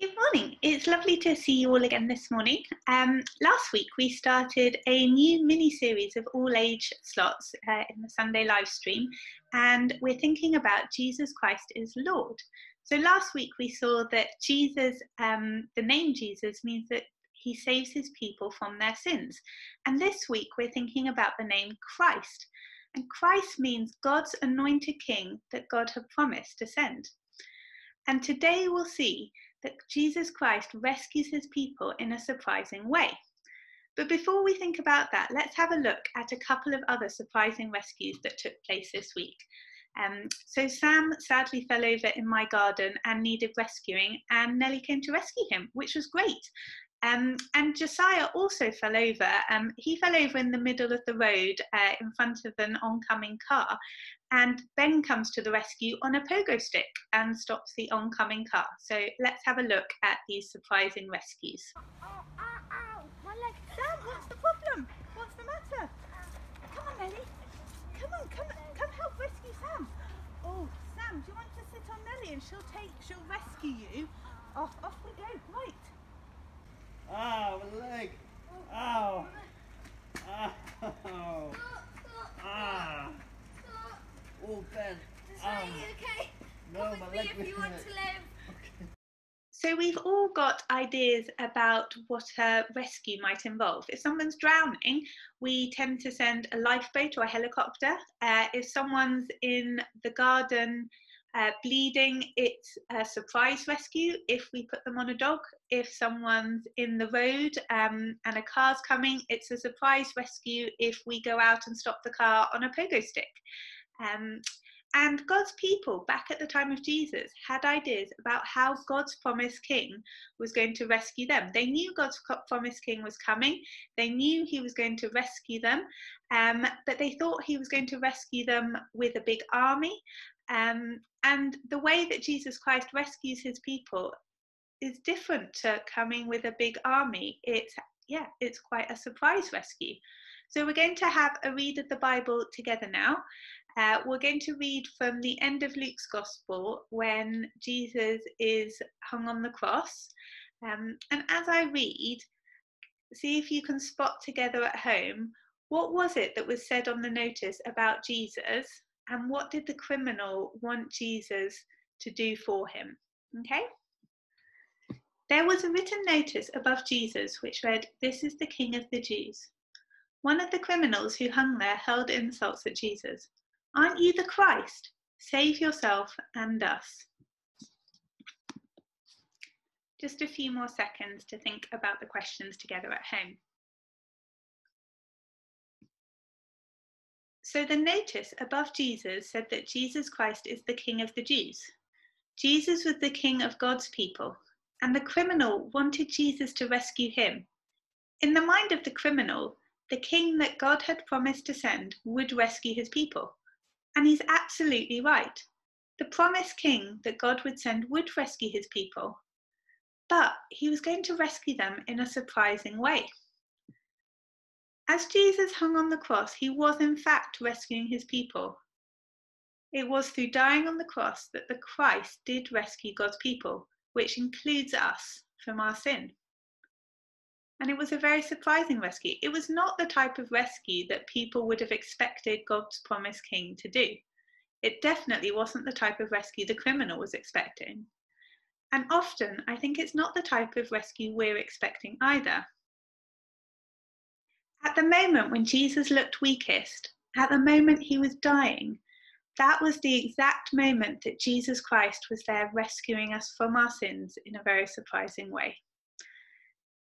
Good morning. It's lovely to see you all again this morning. Last week we started a new mini-series of all-age slots in the Sunday live stream, and we're thinking about Jesus Christ is Lord. So last week we saw that Jesus, the name Jesus, means that he saves his people from their sins. And this week we're thinking about the name Christ. And Christ means God's anointed king that God had promised to send. And today we'll see that Jesus Christ rescues his people in a surprising way. But before we think about that, let's have a look at a couple of other surprising rescues that took place this week. So Sam sadly fell over in my garden and needed rescuing, and Nellie came to rescue him, which was great. And Josiah also fell over. He fell over in the middle of the road in front of an oncoming car, and Ben comes to the rescue on a pogo stick and stops the oncoming car. So let's have a look at these surprising rescues. Ow, my leg. Sam, what's the problem? What's the matter? Come on, Nellie. Come help rescue Sam. Oh, Sam, do you want to sit on Nellie and she'll rescue you? Off we go, right. Ow, my leg. Ow. Ow. Ah. Oh, Ben. Are you okay? No, Come my with me leg if was you in want it. to live. Okay. So we've all got ideas about what a rescue might involve. If someone's drowning, we tend to send a lifeboat or a helicopter. If someone's in the garden bleeding, it's a surprise rescue if we put them on a dog. If someone's in the road and a car's coming, it's a surprise rescue if we go out and stop the car on a pogo stick. And God's people back at the time of Jesus had ideas about how God's promised king was going to rescue them. They knew God's promised king was coming. They knew he was going to rescue them, but they thought he was going to rescue them with a big army. And the way that Jesus Christ rescues his people is different to coming with a big army. It's quite a surprise rescue. So we're going to have a read of the Bible together now. We're going to read from the end of Luke's Gospel when Jesus is hung on the cross. And as I read, see if you can spot together at home, what was it that was said on the notice about Jesus, and what did the criminal want Jesus to do for him? Okay? There was a written notice above Jesus which read, "This is the King of the Jews." One of the criminals who hung there hurled insults at Jesus. "Aren't you the Christ? Save yourself and us." Just a few more seconds to think about the questions together at home. So the notice above Jesus said that Jesus Christ is the King of the Jews. Jesus was the King of God's people, and the criminal wanted Jesus to rescue him. In the mind of the criminal, the king that God had promised to send would rescue his people. And he's absolutely right. The promised king that God would send would rescue his people, but he was going to rescue them in a surprising way. As Jesus hung on the cross, he was in fact rescuing his people. It was through dying on the cross that the Christ did rescue God's people, which includes us from our sin. And it was a very surprising rescue. It was not the type of rescue that people would have expected God's promised king to do. It definitely wasn't the type of rescue the criminal was expecting. And often, I think it's not the type of rescue we're expecting either. At the moment when Jesus looked weakest, at the moment he was dying, that was the exact moment that Jesus Christ was there rescuing us from our sins in a very surprising way.